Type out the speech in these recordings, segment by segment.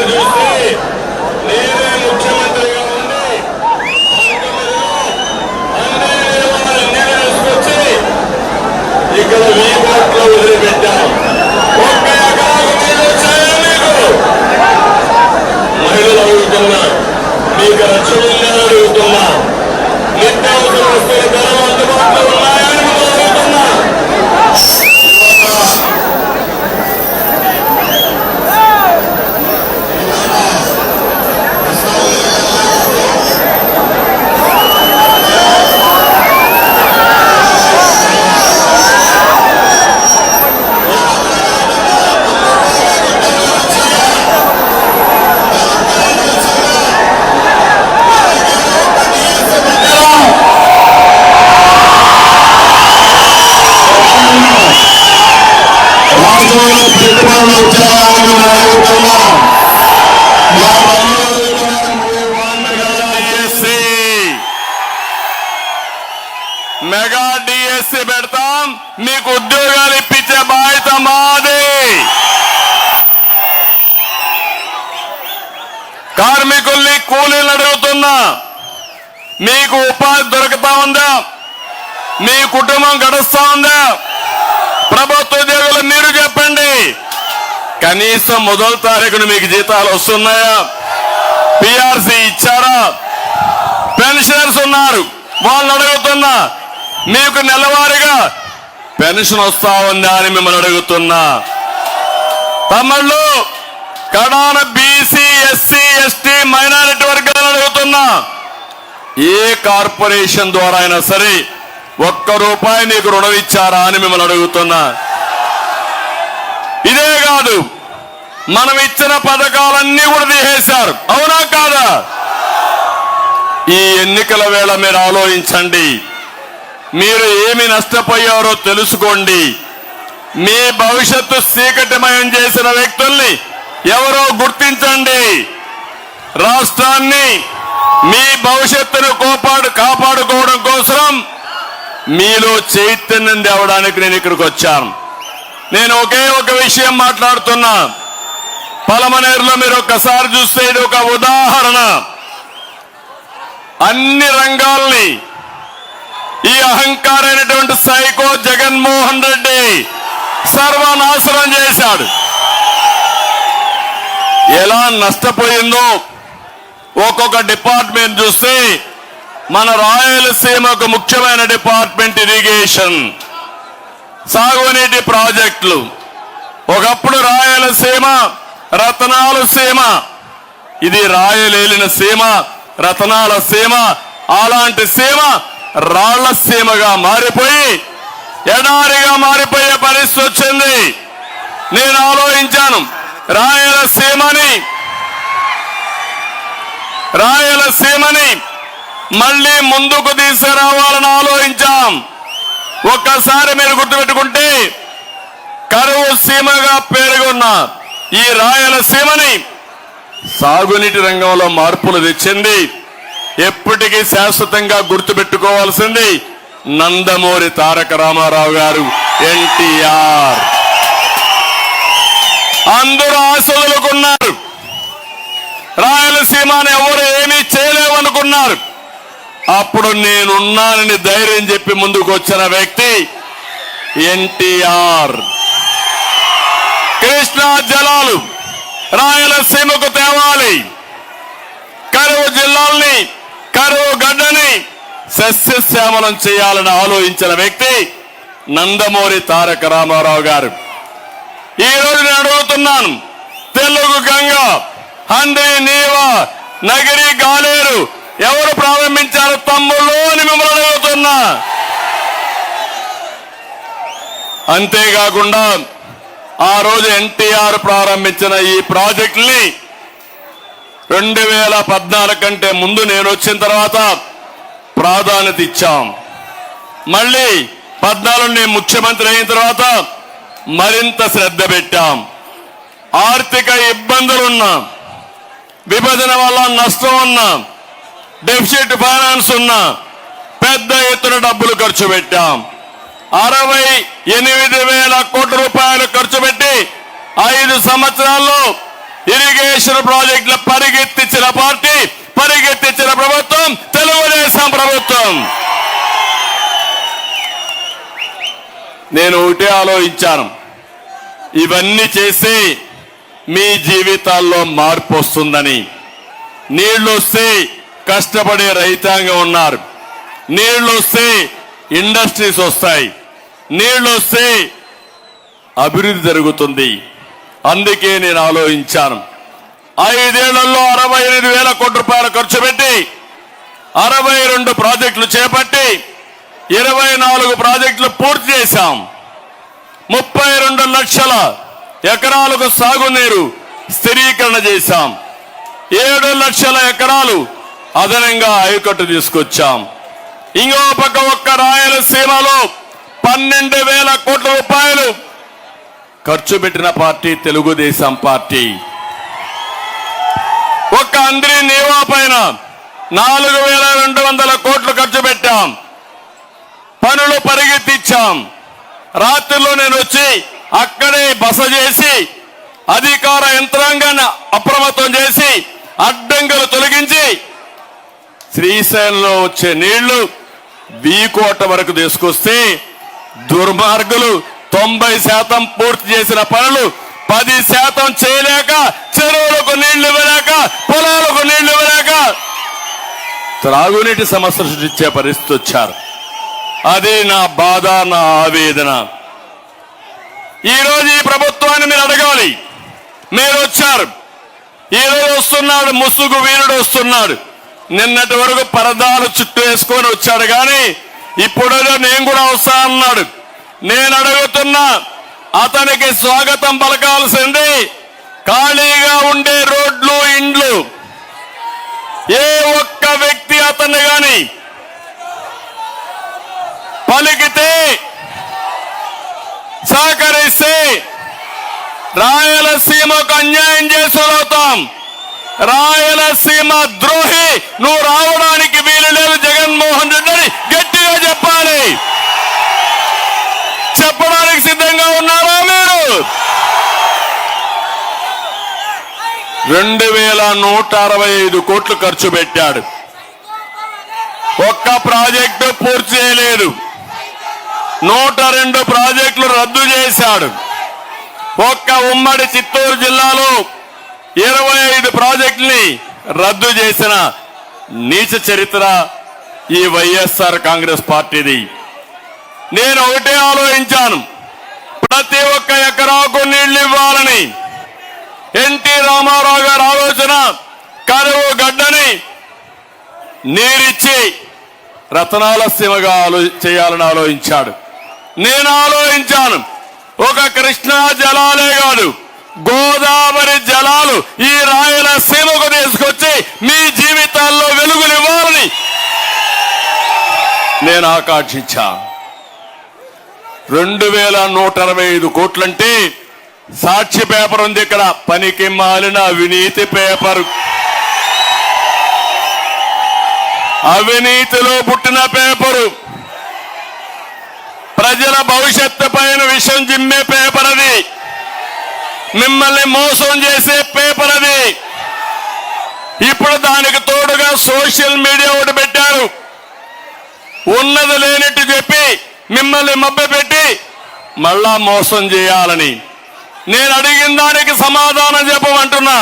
చూస్తే నేనే ముఖ్యమంత్రిగా ఉండి 19లో అన్ని తీసుకొచ్చి ఇక్కడ వీకోట్లో వదిలిపెట్టాం. ఒక్క ఎకరాకు నీళ్ళు వచ్చాయా మీకు? మహిళలు అడుగుతున్నా, మీకు రక్షణ ఉందని అడుగుతున్నా, నిత్యావసర వస్తువుల ధరలు అందుబాటులో ఉన్నాయని మనం అడుగుతున్నా. మెగా డిఎస్సి పెడతాం, మీకు ఉద్యోగాలు ఇప్పించే బాధ్యత మాది. కార్మికుల్ని కూలీలు అడుగుతున్నా, మీకు ఉపాధి దొరుకుతా ఉందా? మీ కుటుంబం గడుస్తా ఉందా? ప్రభుత్వ ఉద్యోగులు మీరు చెప్పండి. కనీసం మొదటి తారీఖున మీకు జీతాలు వస్తున్నాయా? పిఆర్సీ ఇచ్చారా? పెన్షనర్స్ ఉన్నారు, వాళ్ళని అడుగుతున్నా, మీకు నెలవారీగా పెన్షన్ వస్తా ఉందా అని మిమ్మల్ని అడుగుతున్నా. తమ్ముళ్ళు, కడాన బీసీ, ఎస్సీ, ఎస్టీ, మైనారిటీ వర్గాలను అడుగుతున్నా, ఏ కార్పొరేషన్ ద్వారా అయినా సరే ₹1 నీకు రుణం ఇచ్చారా అని మిమ్మల్ని అడుగుతున్నా. ఇదే కాదు, మనం ఇచ్చిన పథకాలన్నీ కూడా తీసేశారు, అవునా కాదా? ఈ ఎన్నికల వేళ మీరు ఆలోచించండి, మీరు ఏమి నష్టపోయారో తెలుసుకోండి. మీ భవిష్యత్తు చీకటిమయం చేసిన వ్యక్తుల్ని ఎవరో గుర్తించండి. రాష్ట్రాన్ని, మీ భవిష్యత్తును కాపాడుకోవడం కోసం మీలో చైతన్యం తేవడానికి నేను ఇక్కడికి వచ్చాను. నేను ఒకే ఒక విషయం మాట్లాడుతున్నా. పలమనేరులో మీరు ఒక్కసారి చూస్తే ఇది ఒక ఉదాహరణ. అన్ని రంగాల్ని ఈ అహంకారైనటువంటి సైకో జగన్మోహన్ రెడ్డి సర్వనాశనం చేశాడు. ఎలా నష్టపోయిందో ఒక్కొక్క డిపార్ట్మెంట్ చూస్తే, మన రాయలసీమకు ముఖ్యమైన డిపార్ట్మెంట్ ఇరిగేషన్, సాగునీటి ప్రాజెక్టులు. ఒకప్పుడు రాయలసీమ రతనాల సీమ, ఇది రాయలేలిన సీమ, రతనాల సీమ. అలాంటి సీమ రాళ్ల సీమగా మారిపోయి ఎడారిగా మారిపోయే పరిస్థితి వచ్చింది. నేను ఆలోచించాను, రాయలసీమని మళ్ళీ ముందుకు తీసుకురావాలని ఆలోచించాం. ఒక్కసారి మీరు గుర్తుపెట్టుకుంటే, కరువు సీమగా పేరుగొన్న ఈ రాయలసీమని సాగునీటి రంగంలో మార్పులు తెచ్చింది. ఎప్పటికీ శాశ్వతంగా గుర్తుపెట్టుకోవాల్సింది నందమూరి తారక రామారావు గారు, ఎన్టీఆర్. అందరూ ఆశలుకున్నారు, రాయలసీమని ఎవరు ఏమీ చేయలేవనుకున్నారు. అప్పుడు నేనున్నానని ధైర్యం చెప్పి ముందుకు వచ్చిన వ్యక్తి ఎన్టీఆర్. కృష్ణా జలాలు రాయలసీమకు తేవాలి, కరువు జిల్లాల్ని, కరువు గడ్డని సస్యశ్యామలం చేయాలని ఆలోచించిన వ్యక్తి నందమూరి తారక రామారావు గారు. ఈ రోజు నేను అడుగుతున్నాను, తెలుగు గంగ, హంద్రి నీవ, నగిరి గాలేరు ఎవరు ప్రారంభించారు తమ్ముళ్ళు అని మిమ్మల్ని అడుగుతున్నా. అంతేకాకుండా ఆ రోజు ఎన్టీఆర్ ప్రారంభించిన ఈ ప్రాజెక్టుల్ని 2014 కంటే ముందు నేను వచ్చిన తర్వాత ప్రాధాన్యత ఇచ్చాం. మళ్ళీ 14 నేను ముఖ్యమంత్రి అయిన తర్వాత మరింత శ్రద్ధ పెట్టాం. ఆర్థిక ఇబ్బందులున్నా, విభజన వల్ల నష్టం ఉన్నా, డెఫిసిట్ ఫైనాన్స్ ఉన్నా పెద్ద ఎత్తున డబ్బులు ఖర్చు పెట్టాం. 68,000 కోట్ల రూపాయలు ఖర్చు పెట్టి 5 సంవత్సరాల్లో ఇరిగేషన్ ప్రాజెక్టుల పరిగెత్తించిన పార్టీ, పరిగెత్తించిన ప్రభుత్వం తెలుగుదేశం ప్రభుత్వం. నేను ఒకటే ఆలోచించాను, ఇవన్నీ చేసి మీ జీవితాల్లో మార్పు వస్తుందని. నీళ్లు వస్తే కష్టపడే రైతాంగం ఉన్నారు, నీళ్లు వస్తే ఇండస్ట్రీస్ వస్తాయి, నీళ్లు వస్తే అభివృద్ధి జరుగుతుంది. అందుకే నేను ఆలోచించాను, 5 ఏళ్లలో 68,000 కోట్ల రూపాయలు ఖర్చు పెట్టి 62 ప్రాజెక్టులు చేపట్టి 24 ప్రాజెక్టులు పూర్తి చేశాం. 32 లక్షల ఎకరాలకు సాగునీరు స్థిరీకరణ చేశాం. 7 లక్షల ఎకరాలు అదనంగా ఆయకట్టు తీసుకొచ్చాం. ఇంకో పక్క ఒక్క రాయలసీమలో 12,000 కోట్ల రూపాయలు ఖర్చు పెట్టిన పార్టీ తెలుగుదేశం పార్టీ. ఒక్క అంద్రి నీవా పైన 4,200 కోట్లు ఖర్చు పెట్టాం. పనులు పరిగెత్తిచ్చాం. రాత్రిలో నేను వచ్చి అక్కడే బస చేసి అధికార యంత్రాంగాన్ని అప్రమత్తం చేసి అడ్డంకులు తొలగించి శ్రీశైలంలో వచ్చే నీళ్లు వీకోట వరకు తీసుకొస్తే దుర్మార్గులు 90% పూర్తి చేసిన పనులు 10% చేయలేక, చెరువులకు నీళ్లు ఇవ్వలేక, పొలాలకు నీళ్లు ఇవ్వలేక త్రాగునీటి సమస్య సృష్టించే పరిస్థితి వచ్చారు. అది నా బాధ, నా ఆవేదన. ఈరోజు ఈ ప్రభుత్వాన్ని మీరు అడగాలి. మీరు వచ్చారు, ఈరోజు వస్తున్నాడు ముసుగు వీరుడు వస్తున్నాడు. నిన్నటి వరకు పరదాలు చుట్టూ వేసుకొని వచ్చాడు, కానీ ఇప్పుడేదో నేను కూడా వస్తా అన్నాడు. నేను అడుగుతున్నా, అతనికి స్వాగతం పలకాల్సింది ఖాళీగా ఉండే రోడ్లు, ఇండ్లు. ఏ ఒక్క వ్యక్తి అతన్ని గాని పలికితే, సహకరిస్తే రాయలసీమకు అన్యాయం చేసుకుంటాం. రాయలసీమ ద్రోహి నువ్వు రావడానికి వీలు లేదు జగన్మోహన్ రెడ్డి గట్టిగా చెప్పాలి. చెప్పడానికి సిద్ధంగా ఉన్నారా మీరు? 2,165 కోట్లు ఖర్చు పెట్టాడు. ఒక్క ప్రాజెక్టు పూర్తి చేయలేదు. 102 ప్రాజెక్టులు రద్దు చేశాడు. ఒక్క ఉమ్మడి చిత్తూరు జిల్లాలో 25 ప్రాజెక్టుల్ని రద్దు చేసిన నీచ చరిత్ర ఈ వైఎస్ఆర్ కాంగ్రెస్ పార్టీది. నేను ఒకటే ఆలోచించాను, ప్రతి ఒక్క ఎకరాకు నీళ్లు ఇవ్వాలని. ఎన్టీ రామారావు గారి ఆలోచన కరువు గడ్డని నీరిచ్చి రతనాల సీమగా చేయాలని ఆలోచించాడు. నేను ఆలోచించాను, ఒక కృష్ణా జలాలే కాదు, గోదావరి జలాలు ఈ రాయలసీమకు తీసుకొచ్చి మీ జీవితాల్లో వెలుగునివ్వాలని నేను ఆకాంక్షించాను. 2,165 కోట్లంటే సాక్షి పేపర్ ఉంది ఇక్కడ, పనికి మాలిన అవినీతి పేపర్, అవినీతిలో పుట్టిన పేపరు, ప్రజల భవిష్యత్తు పైన విషం జిమ్మే పేపర్ అది, మిమ్మల్ని మోసం చేసే పేపర్ అది. ఇప్పుడు దానికి తోడుగా సోషల్ మీడియా ఒకటి పెట్టారు. ఉన్నది లేనట్టు చెప్పి మిమ్మల్ని మభ్యపెట్టి మళ్ళా మోసం చేయాలని. నేను అడిగిన దానికి సమాధానం చెప్పమంటున్నా.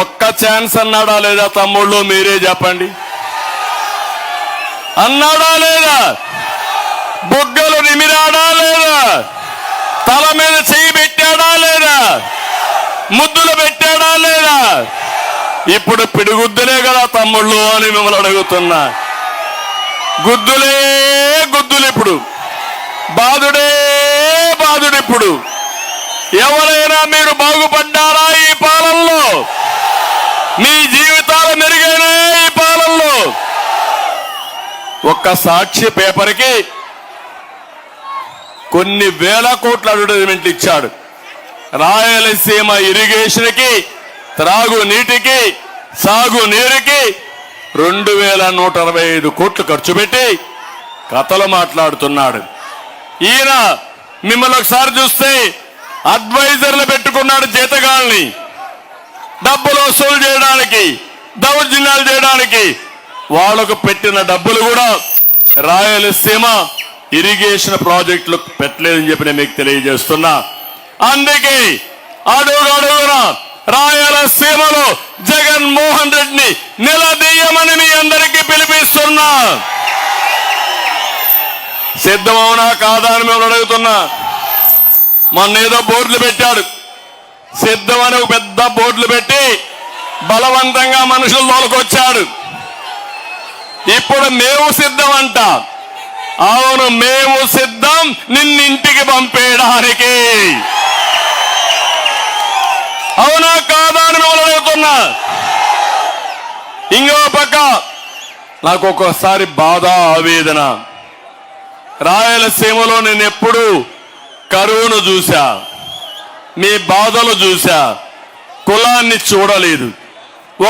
ఒక్క ఛాన్స్ అన్నాడా లేదా తమ్ముళ్ళు? మీరే చెప్పండి. అన్నాడా లేదా? బుగ్గలు నిమిరాడా లేదా? తల మీద చెయ్యి పెట్టాడా లేదా? ముద్దులు పెట్టాడా లేదా? ఇప్పుడు పిడిగుద్దులే కదా తమ్ముళ్ళు అని మిమ్మల్ని అడుగుతున్నా. గుద్దులే గుద్దులు, ఇప్పుడు బాధుడే బాధుడు. ఇప్పుడు ఎవరైనా మీరు బాగుపడ్డారా ఈ పాలనలో? మీ జీవితాలు మెరుగైనా ఈ పాలనలో? ఒక్క సాక్షి పేపర్కి కొన్ని వేల కోట్ల అడ్వర్టైజ్మెంట్ ఇచ్చాడు. రాయలసీమ ఇరిగేషన్కి, త్రాగునీటికి, సాగునీరుకి 2,165 కోట్లు ఖర్చు పెట్టి కథలు మాట్లాడుతున్నాడు. ఈయన మిమ్మల్ని ఒకసారి చూస్తే అడ్వైజర్లు పెట్టుకున్నాడు జీతగాల్ని. డబ్బులు వసూలు చేయడానికి, దౌర్జన్యాలు చేయడానికి వాళ్లకు పెట్టిన డబ్బులు కూడా రాయలసీమ ఇరిగేషన్ ప్రాజెక్టులు పెట్టలేదని చెప్పి నేను మీకు తెలియజేస్తున్నా. అందుకే అడుగడుగున రాయలసీమలో జగన్మోహన్ రెడ్డిని నిలదీయమని మీ అందరికీ పిలిపిస్తున్నా. సిద్ధమవునా కాదా అని మేము అడుగుతున్నా. మొన్న ఏదో బోర్డులు పెట్టాడు, సిద్ధమని ఒక పెద్ద బోర్డులు పెట్టి బలవంతంగా మనుషుల తోలుకొచ్చాడు. ఇప్పుడు మేము సిద్ధం అంట. అవును, మేము సిద్ధం నిన్నింటికి పంపేయడానికి. అవునా కాదా అని మేము అడుగుతున్నా. ఇంకో పక్క నాకు ఒక్కోసారి బాధ, ఆవేదన. రాయలసీమలో నేను ఎప్పుడు కరువును చూశా, మీ బాధలు చూశా, కులాన్ని చూడలేదు.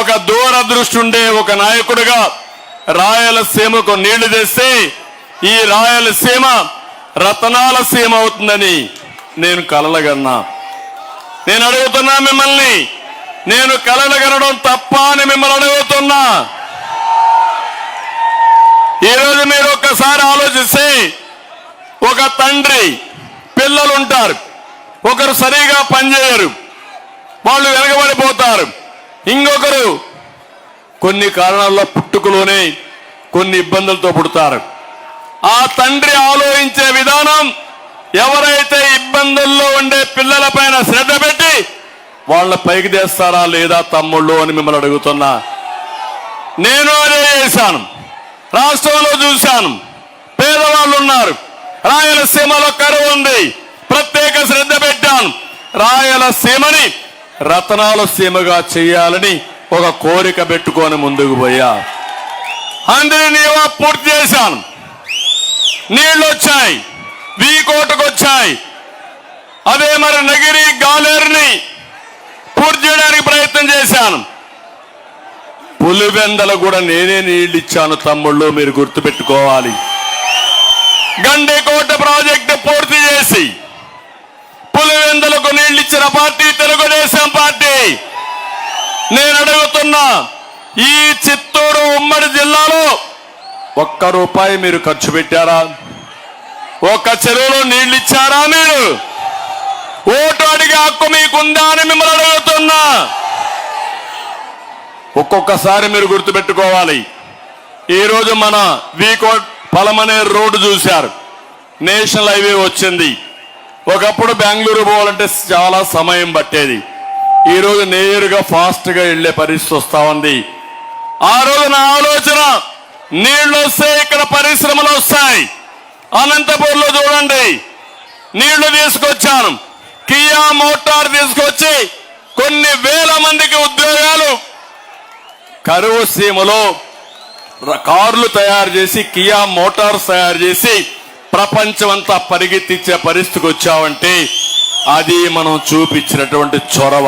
ఒక దూరదృష్టి ఉండే ఒక నాయకుడిగా రాయలసీమకు నీళ్లు తెస్తే ఈ రాయలసీమ రతనాల సీమ అవుతుందని నేను కలలుగన్నా. నేను అడుగుతున్నా మిమ్మల్ని, నేను కలలుగనడం తప్ప అని మిమ్మల్ని అడుగుతున్నా. ఈరోజు మీరు ఒక్కసారి ఆలోచిస్తే, ఒక తండ్రి పిల్లలు ఉంటారు, ఒకరు సరిగా పనిచేయరు, వాళ్ళు వెనకబడిపోతారు. ఇంకొకరు కొన్ని కారణాల్లో పుట్టుకలోనే కొన్ని ఇబ్బందులతో పుడతారు. ఆ తండ్రి ఆలోచించే విధానం ఎవరైతే ఇబ్బందుల్లో ఉండే పిల్లలపైన శ్రద్ధ పెట్టి వాళ్ళ పైకి తెస్తారా లేదా తమ్ముళ్ళు అని మిమ్మల్ని అడుగుతున్నా. నేను అదే చేశాను. రాష్ట్రంలో చూశాను, పేదవాళ్ళు ఉన్నారు, రాయలసీమలో కరువు ఉంది, ప్రత్యేక శ్రద్ధ పెట్టాను. రాయలసీమని రతనాల సీమగా చేయాలని ఒక కోరిక పెట్టుకొని ముందుకు పోయా. అందరినీ పూర్తి చేశాను. నీళ్లు వచ్చాయి, వీకోటకు వచ్చాయి. అదే మరి నగిరి, గాలేరుని పూర్తి చేయడానికి ప్రయత్నం చేశాను. పులివెందలు కూడా నేనే నీళ్లు ఇచ్చాను తమ్ముళ్ళు, మీరు గుర్తుపెట్టుకోవాలి. గండికోట ప్రాజెక్టు పూర్తి చేసి పులివెందలకు నీళ్లు ఇచ్చిన పార్టీ తెలుగుదేశం పార్టీ. నేను అడుగుతున్నా, ఈ చిత్తూరు ఉమ్మడి జిల్లాలో ఒక్క రూపాయి మీరు ఖర్చు పెట్టారా? ఒక్క చెరువులో నీళ్లు ఇచ్చారా? మీరు ఓటు అడిగే హక్కు మీకుందా అని మిమ్మల్ని అడుగుతున్నా. ఒక్కొక్కసారి మీరు గుర్తుపెట్టుకోవాలి. ఈరోజు మన వీకోట్ పలమనేరు రోడ్డు చూశారు, నేషనల్ హైవే వచ్చింది. ఒకప్పుడు బెంగళూరు పోవాలంటే చాలా సమయం పట్టేది, ఈరోజు నేరుగా ఫాస్ట్ గా వెళ్లే పరిస్థితి వస్తా ఉంది. ఆ రోజు నా ఆలోచన, నీళ్లు వస్తే ఇక్కడ పరిశ్రమలు వస్తాయి. అనంతపూర్లో చూడండి, నీళ్లు తీసుకొచ్చాను, కియా మోటార్ తీసుకొచ్చి కొన్ని వేల మందికి ఉద్యోగాలు. కరువు సీమలో కార్లు తయారు చేసి, కియా మోటార్స్ తయారు చేసి ప్రపంచమంతా పరిగెత్తించే పరిస్థితికి వచ్చామంటే అది మనం చూపించినటువంటి చొరవ.